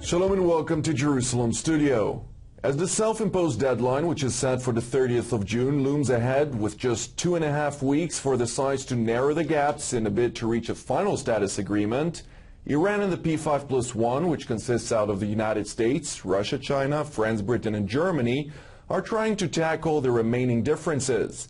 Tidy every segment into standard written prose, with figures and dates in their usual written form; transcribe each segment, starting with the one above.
Shalom and welcome to Jerusalem Studio. As the self-imposed deadline, which is set for the 30th of June, looms ahead with just 2.5 weeks for the sides to narrow the gaps in a bid to reach a final status agreement, Iran and the P5+1, which consists out of the United States, Russia, China, France, Britain, and Germany, are trying to tackle the remaining differences.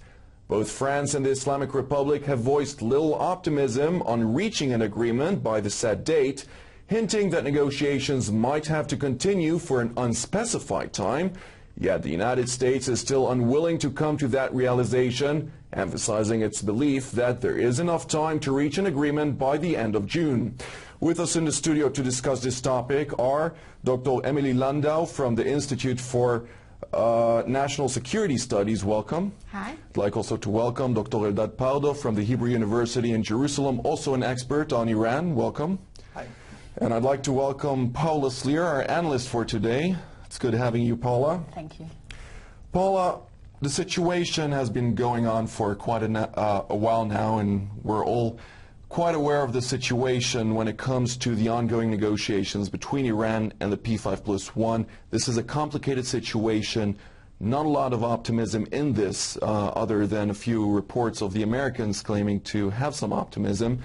Both France and the Islamic Republic have voiced little optimism on reaching an agreement by the set date, hinting that negotiations might have to continue for an unspecified time, yet the United States is still unwilling to come to that realization, emphasizing its belief that there is enough time to reach an agreement by the end of June. With us in the studio to discuss this topic are Dr. Emily Landau from the Institute for National Security Studies. Welcome. Hi. I'd like also to welcome Dr. Eldad Pardo from the Hebrew University in Jerusalem, also an expert on Iran. Welcome. Hi. And I'd like to welcome Paula Slier, our analyst for today. It's good having you, Paula. Thank you. Paula, the situation has been going on for quite a while now, and we're all quite aware of the situation when it comes to the ongoing negotiations between Iran and the P5+1. This is a complicated situation. Not a lot of optimism in this, other than a few reports of the Americans claiming to have some optimism.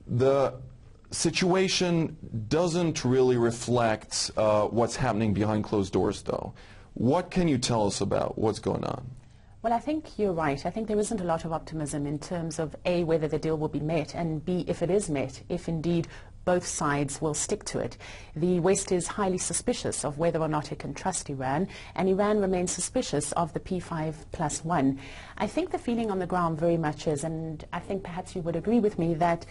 The situation doesn't really reflect what's happening behind closed doors, though. What can you tell us about what's going on? Well, I think you're right. I think there isn't a lot of optimism in terms of A, whether the deal will be met, and B, if it is met, if indeed both sides will stick to it. The West is highly suspicious of whether or not it can trust Iran, and Iran remains suspicious of the P5+1. I think the feeling on the ground very much is, and I think perhaps you would agree with me, that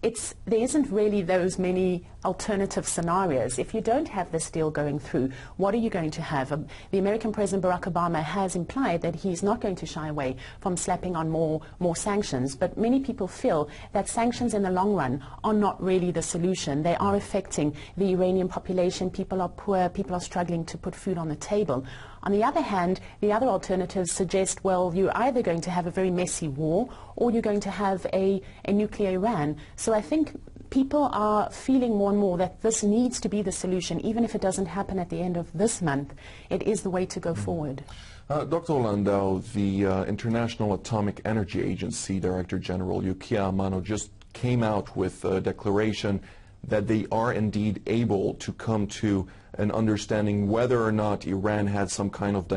there isn't really those many alternative scenarios. If you don't have this deal going through, what are you going to have? The American President Barack Obama has implied that he's not going to shy away from slapping on more sanctions, but many people feel that sanctions in the long run are not really the solution. They are affecting the Iranian population. People are poor, people are struggling to put food on the table. On the other hand, the other alternatives suggest, well, you're either going to have a very messy war or you're going to have a nuclear Iran. So I think people are feeling more and more that this needs to be the solution. Even if it doesn't happen at the end of this month, it is the way to go forward. Dr. Landau, the International Atomic Energy Agency Director General Yukiya Amano just came out with a declaration that they are indeed able to come to an understanding whether or not Iran had some kind of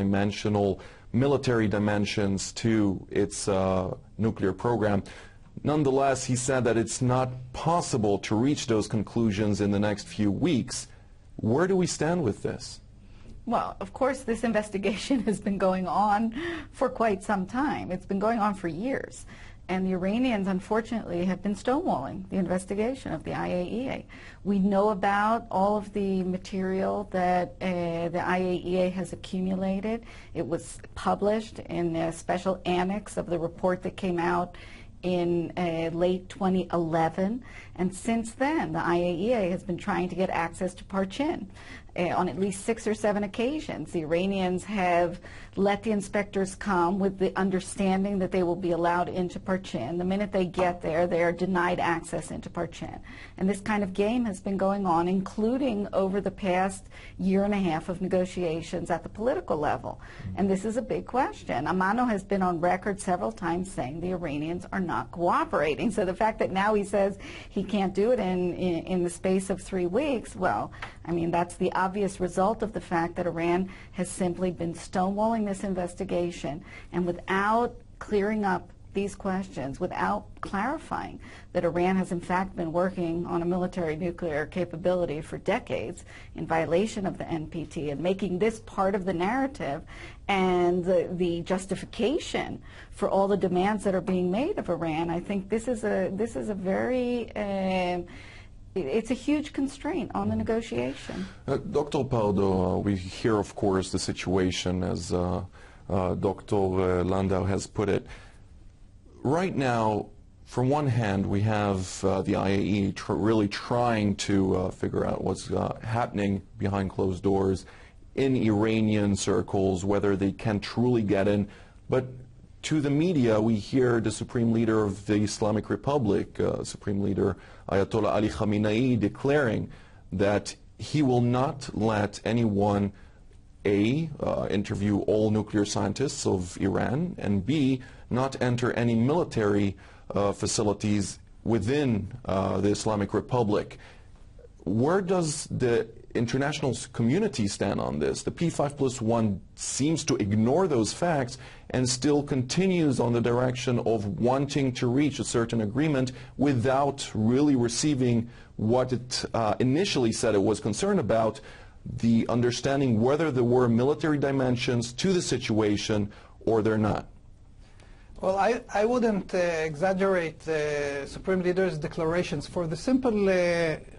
military dimensions to its nuclear program. Nonetheless, he said that it's not possible to reach those conclusions in the next few weeks. Where do we stand with this? Well, of course, this investigation has been going on for quite some time. It's been going on for years. And the Iranians, unfortunately, have been stonewalling the investigation of the IAEA. We know about all of the material that the IAEA has accumulated. It was published in a special annex of the report that came out in late 2011. And since then, the IAEA has been trying to get access to Parchin. On at least 6 or 7 occasions, the Iranians have let the inspectors come with the understanding that they will be allowed into Parchin. The minute they get there, they are denied access into Parchin. And this kind of game has been going on, including over the past year and a half of negotiations at the political level. And this is a big question. Amano has been on record several times saying the Iranians are not cooperating. So the fact that now he says he can't do it in the space of 3 weeks, well, I mean, that's the obvious result of the fact that Iran has simply been stonewalling this investigation, and without clearing up these questions, without clarifying that Iran has in fact been working on a military nuclear capability for decades in violation of the NPT, and making this part of the narrative and the justification for all the demands that are being made of Iran. I think this is a very it's a huge constraint on the negotiation. Dr. Pardo, we hear, of course, the situation as Dr. Landau has put it. Right now, from one hand, we have the IAEA really trying to figure out what's happening behind closed doors in Iranian circles, whether they can truly get in. But to the media, we hear the Supreme Leader of the Islamic Republic, Supreme Leader Ayatollah Ali Khamenei, declaring that he will not let anyone, A, interview all nuclear scientists of Iran, and B, not enter any military facilities within the Islamic Republic. Where does the international community stand on this? The P5+1 seems to ignore those facts and still continues on the direction of wanting to reach a certain agreement without really receiving what it initially said it was concerned about, the understanding whether there were military dimensions to the situation or they're not. Well, I wouldn't exaggerate the Supreme Leader's declarations for the simple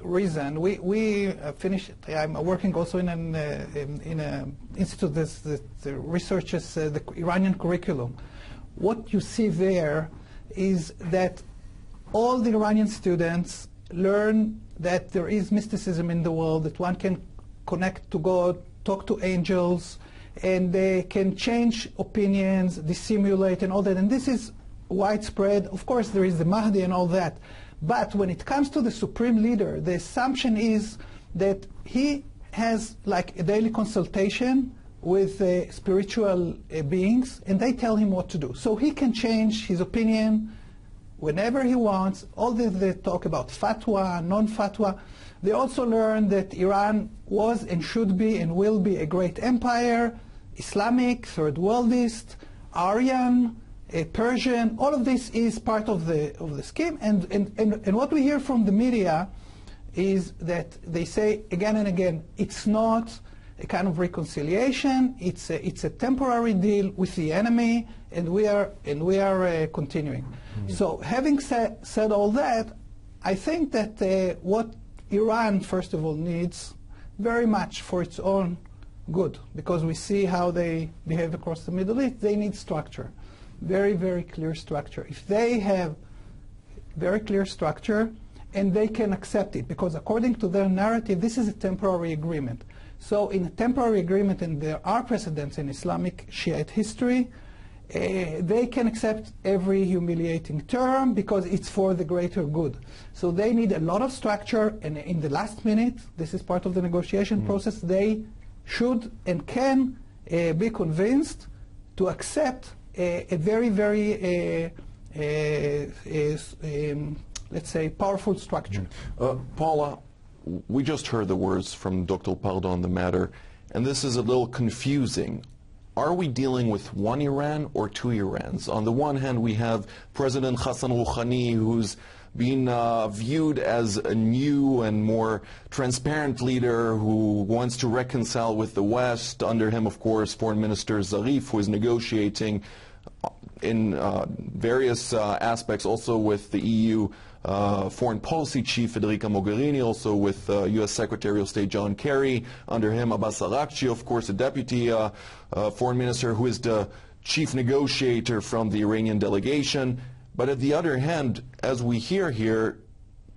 reason. We finished, I'm working also in an institute that researches the Iranian curriculum. What you see there is that all the Iranian students learn that there is mysticism in the world, that one can connect to God, talk to angels, and they can change opinions, dissimulate and all that. And this is widespread. Of course, there is the Mahdi and all that. But when it comes to the Supreme Leader, the assumption is that he has like a daily consultation with spiritual beings, and they tell him what to do. So he can change his opinion whenever he wants. All they talk about fatwa, non-fatwa. They also learn that Iran was and should be and will be a great empire, Islamic, third worldist, Aryan, Persian. All of this is part of the scheme. And what we hear from the media is that they say again and again, it's not a kind of reconciliation. It's a temporary deal with the enemy, and we are continuing. Mm-hmm. So having said all that, I think that what Iran, first of all, needs very much for its own good, because we see how they behave across the Middle East. They need structure, very, very clear structure. If they have very clear structure and they can accept it, because according to their narrative, this is a temporary agreement. So in a temporary agreement, and there are precedents in Islamic Shiite history, they can accept every humiliating term because it's for the greater good. So they need a lot of structure, and in the last minute, this is part of the negotiation process, they should and can be convinced to accept a very, very, let's say, powerful structure. Paula, we just heard the words from Dr. Pardo on the matter, and this is a little confusing. Are we dealing with one Iran or two Irans? On the one hand, we have President Hassan Rouhani, who's been viewed as a new and more transparent leader who wants to reconcile with the West. Under him, of course, Foreign Minister Zarif, who is negotiating in various aspects, also with the EU Foreign Policy Chief Federica Mogherini, also with U.S. Secretary of State John Kerry. Under him, Abbas Araghchi, of course, a deputy foreign minister who is the chief negotiator from the Iranian delegation. But at the other hand, as we hear here,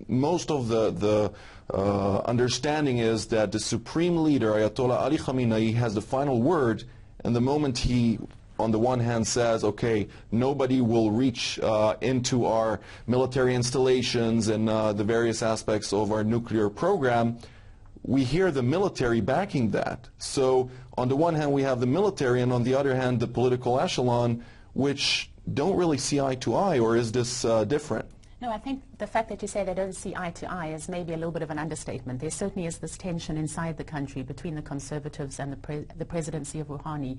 most of the understanding is that the supreme leader, Ayatollah Ali Khamenei, has the final word, and the moment he, on the one hand, says, okay, nobody will reach into our military installations and the various aspects of our nuclear program, we hear the military backing that. So on the one hand, we have the military, and on the other hand, the political echelon, which don't really see eye to eye, or is this different? No, I think the fact that you say they don't see eye to eye is maybe a little bit of an understatement. There certainly is this tension inside the country between the conservatives and the presidency of Rouhani.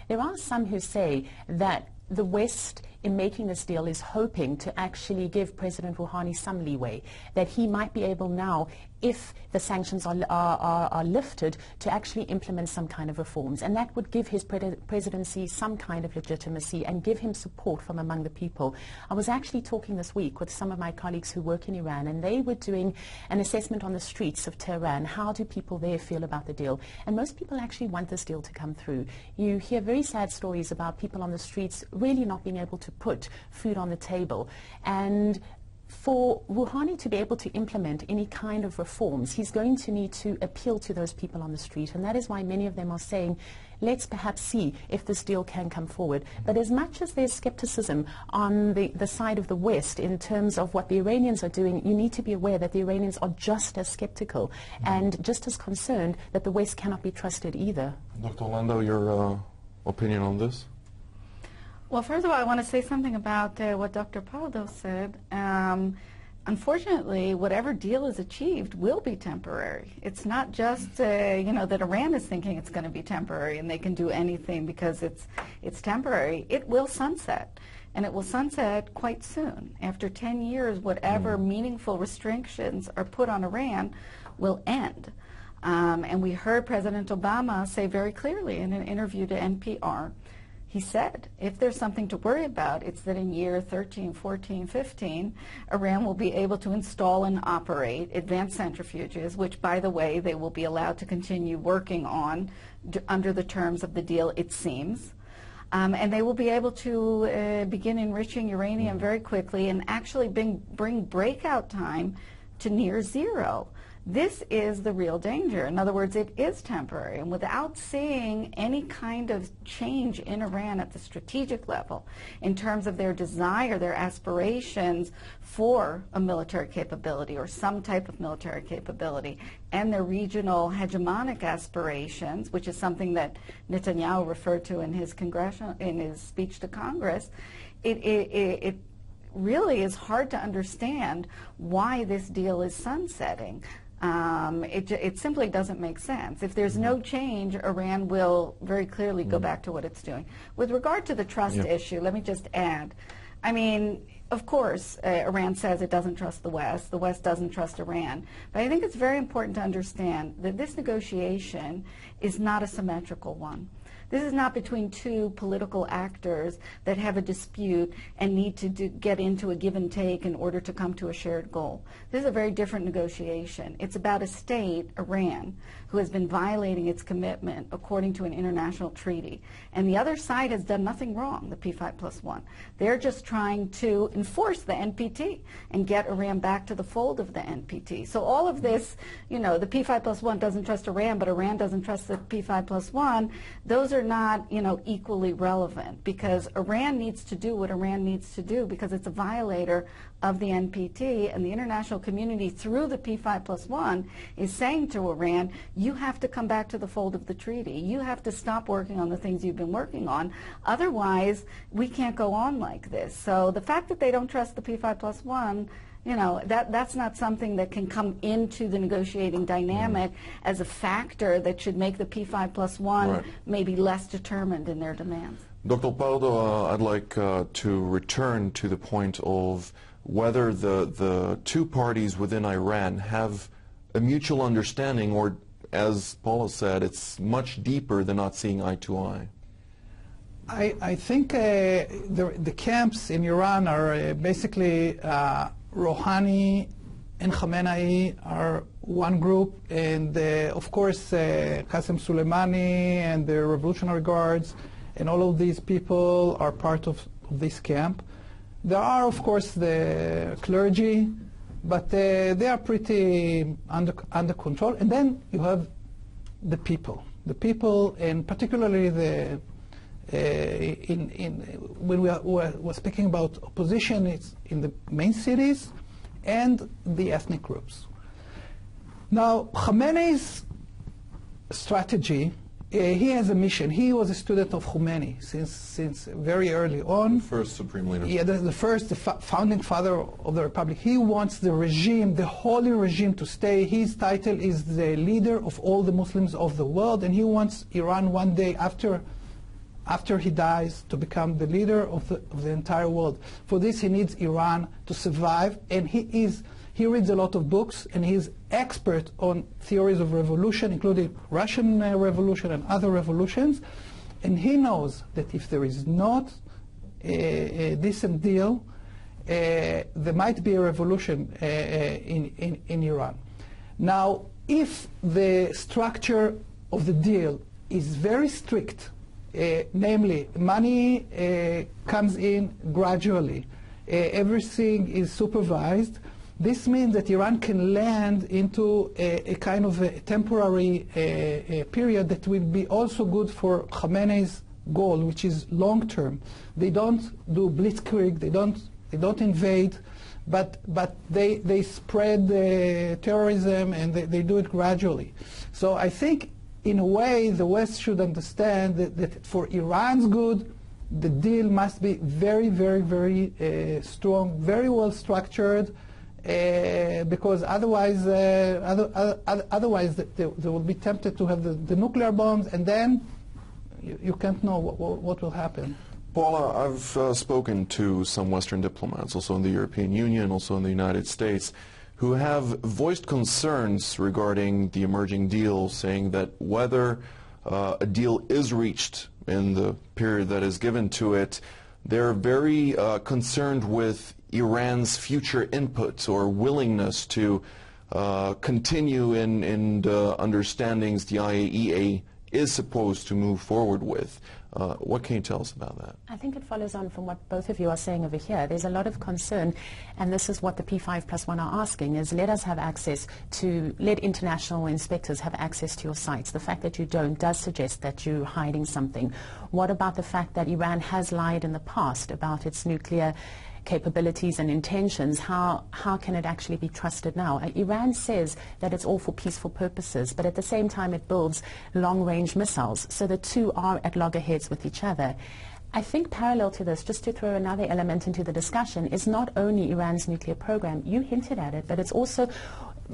There are some who say that the West, in making this deal, is hoping to actually give President Rouhani some leeway, that he might be able now, if the sanctions are lifted, to actually implement some kind of reforms. And that would give his presidency some kind of legitimacy and give him support from among the people. I was actually talking this week with some of my colleagues who work in Iran, and they were doing an assessment on the streets of Tehran. How do people there feel about the deal? And most people actually want this deal to come through. You hear very sad stories about people on the streets really not being able to put food on the table. And for Rouhani to be able to implement any kind of reforms, he's going to need to appeal to those people on the street, and that is why many of them are saying, let's perhaps see if this deal can come forward. But as much as there's skepticism on the side of the West in terms of what the Iranians are doing, you need to be aware that the Iranians are just as skeptical and just as concerned that the West cannot be trusted either. Dr. Landau, your opinion on this? Well, first of all, I want to say something about what Dr. Pardo said. Unfortunately, whatever deal is achieved will be temporary. It's not just, that Iran is thinking it's going to be temporary and they can do anything because it's temporary. It will sunset, and it will sunset quite soon. After 10 years, whatever meaningful restrictions are put on Iran will end. And we heard President Obama say very clearly in an interview to NPR, he said, if there's something to worry about, it's that in year 13, 14, 15, Iran will be able to install and operate advanced centrifuges, which, by the way, they will be allowed to continue working on under the terms of the deal, it seems. And they will be able to begin enriching uranium very quickly and actually bring breakout time to near zero. This is the real danger. In other words, it is temporary. And without seeing any kind of change in Iran at the strategic level in terms of their desire, their aspirations for a military capability or some type of military capability, and their regional hegemonic aspirations, which is something that Netanyahu referred to in his speech to Congress, it really is hard to understand why this deal is sunsetting. It simply doesn't make sense. If there's no change, Iran will very clearly go back to what it's doing. With regard to the trust issue, let me just add, I mean, of course, Iran says it doesn't trust the West doesn't trust Iran, but I think it's very important to understand that this negotiation is not a symmetrical one. This is not between two political actors that have a dispute and need to get into a give and take in order to come to a shared goal. This is a very different negotiation. It's about a state, Iran, who has been violating its commitment according to an international treaty. And the other side has done nothing wrong, the P5+1. They're just trying to enforce the NPT and get Iran back to the fold of the NPT. So all of this, the P5+1 doesn't trust Iran, but Iran doesn't trust the P5+1, those are not, equally relevant, because Iran needs to do what Iran needs to do because it's a violator of the NPT, and the international community through the P5+1 is saying to Iran, you have to come back to the fold of the treaty. You have to stop working on the things you've been working on. Otherwise, we can't go on like this. So the fact that they don't trust the P5+1, that's not something that can come into the negotiating dynamic as a factor that should make the P5+1 maybe less determined in their demands. Dr. Pardo, I'd like to return to the point of whether the two parties within Iran have a mutual understanding, or, as Paula said, it's much deeper than not seeing eye to eye. I think the camps in Iran are basically Rouhani and Khamenei are one group, and of course Qasem Soleimani and the Revolutionary Guards and all of these people are part of this camp. There are, of course, the clergy, but they are pretty under control. And then you have the people, and particularly when we were speaking about opposition, it's in the main cities and the ethnic groups. Now, Khamenei's strategy, he has a mission. He was a student of Khomeini since very early on. The first supreme leader. Yeah, the founding father of the republic. He wants the regime, the holy regime, to stay. His title is the leader of all the Muslims of the world, and he wants Iran one day after he dies to become the leader of the entire world. For this, he needs Iran to survive, and he reads a lot of books, and he's expert on theories of revolution, including Russian revolution and other revolutions. And he knows that if there is not a decent deal, there might be a revolution in Iran. Now, if the structure of the deal is very strict, namely money comes in gradually, everything is supervised. This means that Iran can land into a kind of a temporary period that will be also good for Khamenei's goal, which is long-term. They don't do blitzkrieg, they don't invade, but they spread terrorism, and they do it gradually. So I think, in a way, the West should understand that for Iran's good, the deal must be very, very, very strong, very well structured, because otherwise, otherwise they will be tempted to have the nuclear bombs, and then you can't know what will happen. Paula, I've spoken to some Western diplomats, also in the European Union, also in the United States, who have voiced concerns regarding the emerging deal, saying that whether a deal is reached in the period that is given to it, they're very concerned with Iran's future inputs or willingness to continue in understandings the IAEA is supposed to move forward with. What can you tell us about that? I think it follows on from what both of you are saying over here. There's a lot of concern, and this is what the P5+1 are asking, is let us have access to, let international inspectors have access to your sites. The fact that you don't does suggest that you're hiding something. What about the fact that Iran has lied in the past about its nuclear capabilities and intentions? How can it actually be trusted now? Iran says that it's all for peaceful purposes, but at the same time it builds long-range missiles, so the two are at loggerheads with each other. I think parallel to this, just to throw another element into the discussion, is not only Iran's nuclear program, you hinted at it, but it's also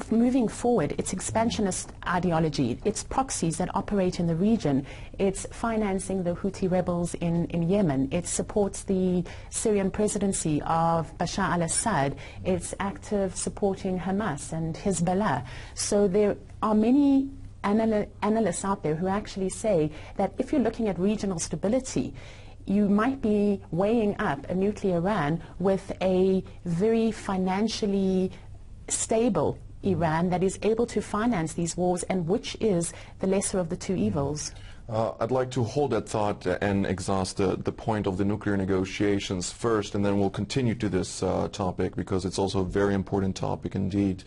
moving forward, its expansionist ideology, its proxies that operate in the region. It's financing the Houthi rebels in Yemen. It supports the Syrian presidency of Bashar al-Assad. It's active supporting Hamas and Hezbollah. So there are many analysts out there who actually say that if you're looking at regional stability, you might be weighing up a nuclear Iran with a very financially stable Iran that is able to finance these wars, and which is the lesser of the two evils. I'd like to hold that thought and exhaust the point of the nuclear negotiations first, and then we'll continue to this topic, because it's also a very important topic indeed.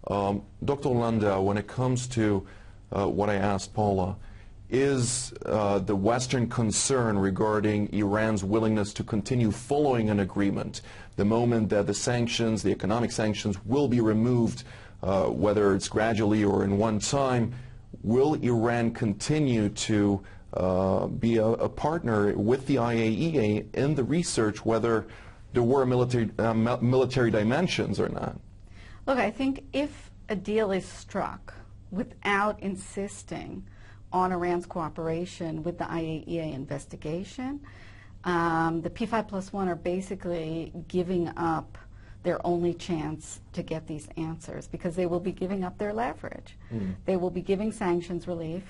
Dr. Landau, when it comes to what I asked Paula, is the Western concern regarding Iran's willingness to continue following an agreement the moment that the sanctions, the economic sanctions, will be removed, whether it's gradually or in one time, will Iran continue to be a partner with the IAEA in the research, whether there were military dimensions or not? Look, I think if a deal is struck without insisting on Iran's cooperation with the IAEA investigation, the P5+1 are basically giving up their only chance to get these answers, because they will be giving up their leverage. They will be giving sanctions relief.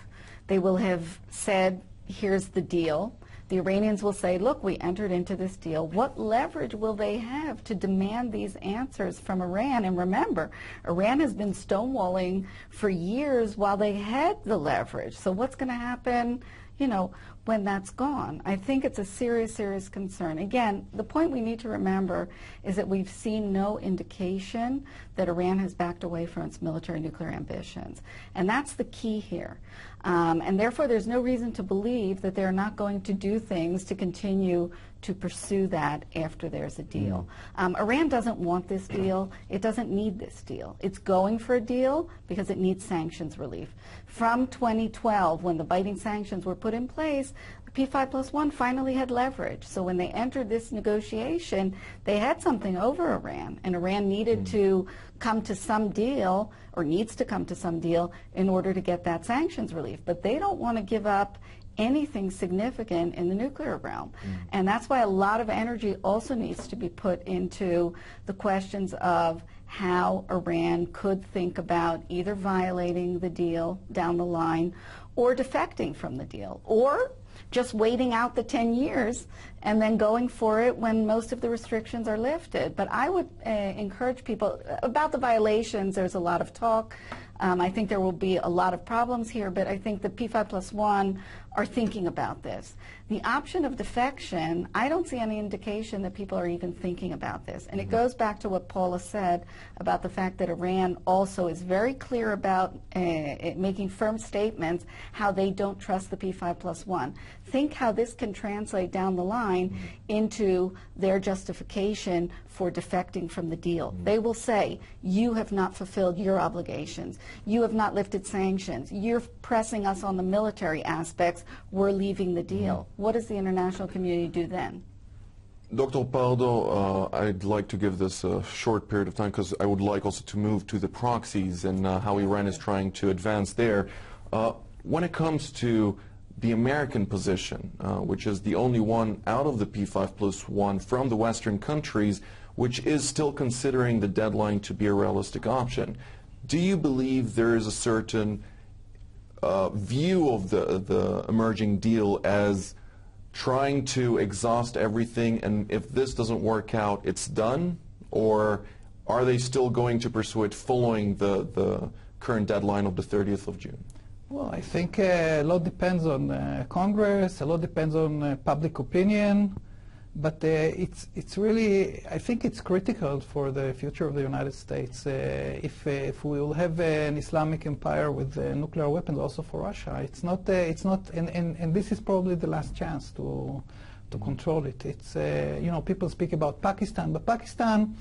They will have said, here's the deal. The Iranians will say, look, we entered into this deal. What leverage will they have to demand these answers from Iran? And remember, Iran has been stonewalling for years while they had the leverage. So what's going to happen, you know, when that's gone? I think it's a serious, serious concern. Again, the point we need to remember is that we've seen no indication that Iran has backed away from its military nuclear ambitions. And that's the key here. And therefore, there's no reason to believe that they're not going to do things to continue to pursue that after there's a deal. Iran doesn't want this deal. It doesn't need this deal. It's going for a deal because it needs sanctions relief. From 2012, when the biting sanctions were put in place, the P5+1 finally had leverage. So when they entered this negotiation, they had something over Iran, and Iran needed to come to some deal, or needs to come to some deal, in order to get that sanctions relief. But they don't want to give up anything significant in the nuclear realm. And that's why a lot of energy also needs to be put into the questions of how Iran could think about either violating the deal down the line, or defecting from the deal, or just waiting out the 10 years and then going for it when most of the restrictions are lifted. But I would encourage people about the violations. There's a lot of talk I think there will be a lot of problems here, but I think the P5+1 are thinking about this. The option of defection, I don't see any indication that people are even thinking about this. And it goes back to what Paula said about the fact that Iran also is very clear about making firm statements how they don't trust the P5+1. Think how this can translate down the line into their justification for defecting from the deal. They will say, you have not fulfilled your obligations. You have not lifted sanctions. You're pressing us on the military aspects. We're leaving the deal. What does the international community do then? Dr. Pardo, I'd like to give this a short period of time because I would like also to move to the proxies and how Iran is trying to advance there. When it comes to the American position, which is the only one out of the P5+1 from the Western countries, which is still considering the deadline to be a realistic option, do you believe there is a certain view of the emerging deal as trying to exhaust everything, and if this doesn't work out, it's done? Or are they still going to pursue it following the current deadline of the 30th of June? Well, I think a lot depends on Congress, a lot depends on public opinion, but it's really, I think it's critical for the future of the United States. If we will have an Islamic empire with nuclear weapons also for Russia, it's not, and this is probably the last chance to control it. It's, you know, people speak about Pakistan, but Pakistan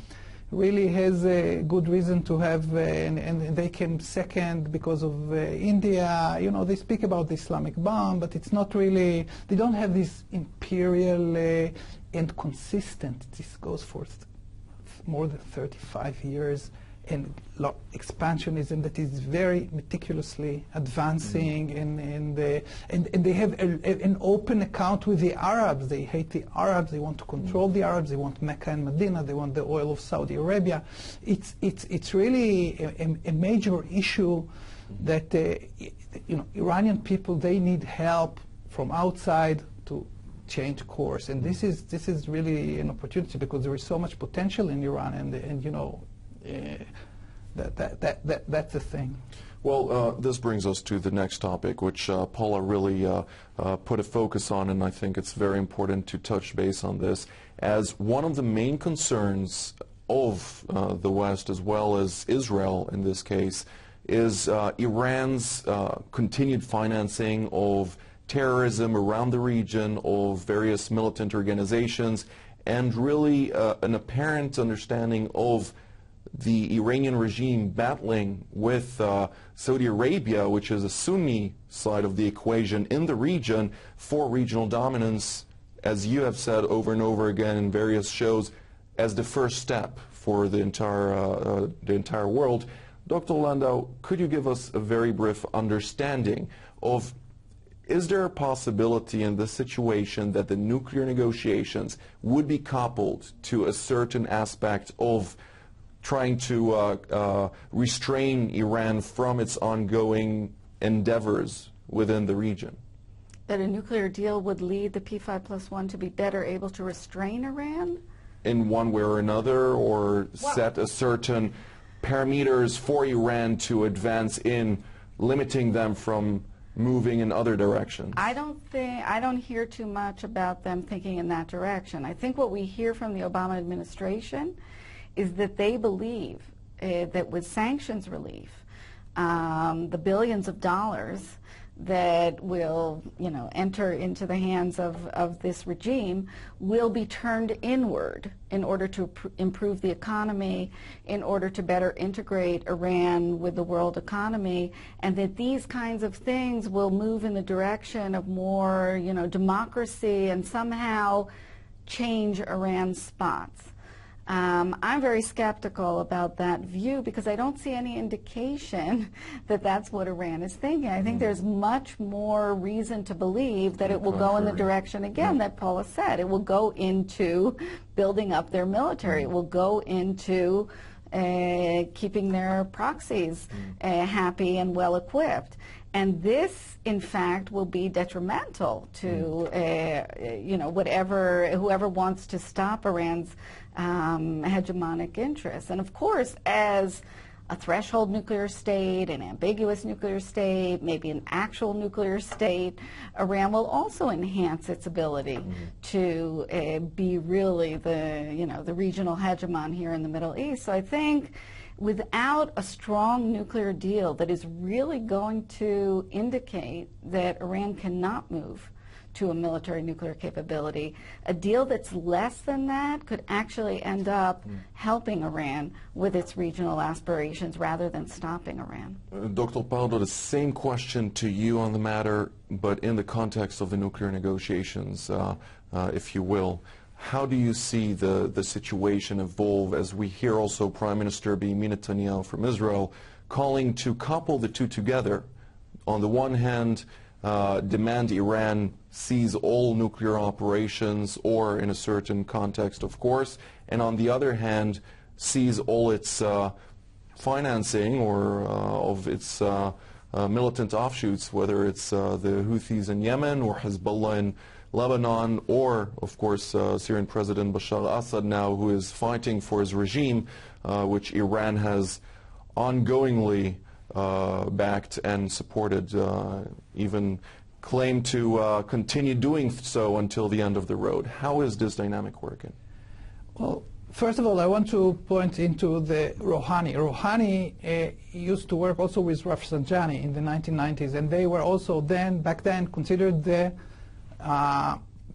really has a good reason to have, and they came second because of India. You know, they speak about the Islamic bomb, but it's not really, they don't have this imperial and consistent, this goes for more than 35 years, and expansionism that is very meticulously advancing, and they have an open account with the Arabs. They hate the Arabs, they want to control the Arabs, they want Mecca and Medina, they want the oil of Saudi Arabia. It's really a major issue that you know, Iranian people, they need help from outside to change course, and this is really an opportunity because there is so much potential in Iran, and you know, that's the thing. Well, this brings us to the next topic, which Paula really put a focus on, and I think it's very important to touch base on this, as one of the main concerns of the West, as well as Israel in this case, is Iran's continued financing of terrorism around the region, of various militant organizations, and really an apparent understanding of the Iranian regime battling with Saudi Arabia, which is a Sunni side of the equation in the region, for regional dominance, as you have said over and over again in various shows, as the first step for the entire world. Dr. Landau, could you give us a very brief understanding of, is there a possibility in this situation that the nuclear negotiations would be coupled to a certain aspect of trying to restrain Iran from its ongoing endeavors within the region? That a nuclear deal would lead the P5+1 to be better able to restrain Iran? In one way or another, or set a certain parameters for Iran to advance in, limiting them from moving in other directions? I don't hear too much about them thinking in that direction. I think what we hear from the Obama administration is that they believe that with sanctions relief, the billions of dollars that will, you know, enter into the hands of this regime will be turned inward in order to improve the economy, in order to better integrate Iran with the world economy, and that these kinds of things will move in the direction of more, you know, democracy and somehow change Iran's spots. I'm very skeptical about that view because I don't see any indication that that's what Iran is thinking. I think there's much more reason to believe that it will go in the direction, again, that Paula said. It will go into building up their military. It will go into keeping their proxies happy and well equipped. And this, in fact, will be detrimental to, you know, whoever wants to stop Iran's hegemonic interests. And of course, as a threshold nuclear state, an ambiguous nuclear state, maybe an actual nuclear state, Iran will also enhance its ability to be really the regional hegemon here in the Middle East. So I think without a strong nuclear deal that is really going to indicate that Iran cannot move to a military nuclear capability, a deal that's less than that could actually end up helping Iran with its regional aspirations rather than stopping Iran. Dr. Pardo, the same question to you on the matter, but in the context of the nuclear negotiations, if you will. How do you see the situation evolve as we hear also Prime Minister Benjamin Netanyahu from Israel calling to couple the two together? On the one hand, demand Iran cease all nuclear operations, or in a certain context, of course, and on the other hand, seize all its financing or of its militant offshoots, whether it's the Houthis in Yemen or Hezbollah in Lebanon, or, of course, Syrian President Bashar al-Assad now, who is fighting for his regime, which Iran has ongoingly backed and supported, even claimed to continue doing so until the end of the road. How is this dynamic working? Well, first of all, I want to point into the Rouhani. Rouhani used to work also with Rafsanjani in the 1990s, and they were also back then considered the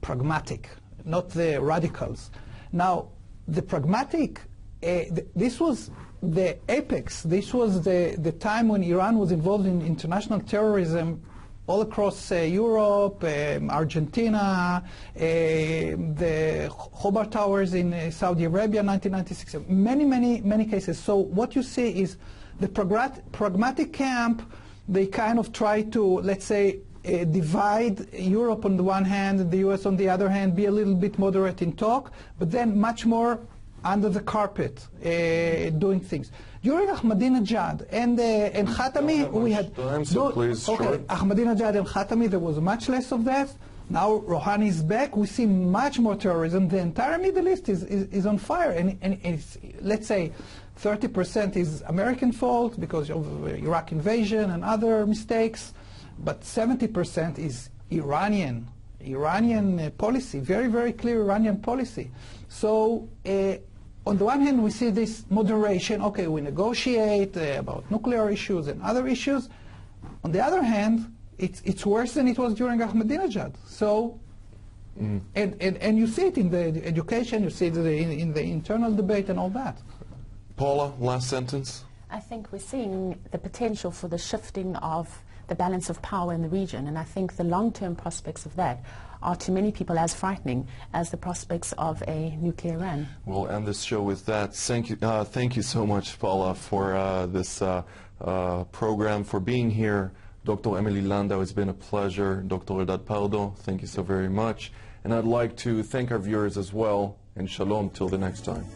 pragmatic, not the radicals. Now, the pragmatic, this was the apex. This was the time when Iran was involved in international terrorism all across Europe, Argentina, the Khobar Towers in Saudi Arabia, 1996, many cases. So what you see is the pragmatic camp. They kind of try to, let's say, divide Europe on the one hand and the US on the other hand, be a little bit moderate in talk, but then much more under the carpet doing things. During Ahmadinejad and Khatami, we had... So please, short. Ahmadinejad and Khatami, there was much less of that. Now Rouhani is back. We see much more terrorism. The entire Middle East is on fire. And it's, let's say, 30% is American fault because of Iraq invasion and other mistakes. But 70% is Iranian policy, very, very clear Iranian policy. So on the one hand, we see this moderation. Okay, we negotiate about nuclear issues and other issues. On the other hand, it's worse than it was during Ahmadinejad. So, and you see it in the education, you see it in the internal debate and all that. Paula, last sentence. I think we're seeing the potential for the shifting of the balance of power in the region, and I think the long-term prospects of that are to many people as frightening as the prospects of a nuclear Iran. We'll end this show with that. Thank you so much, Paula, for this program, for being here. Dr. Emily Landau, it's been a pleasure. Dr. Eldad Pardo, thank you so very much. And I'd like to thank our viewers as well, and shalom till the next time.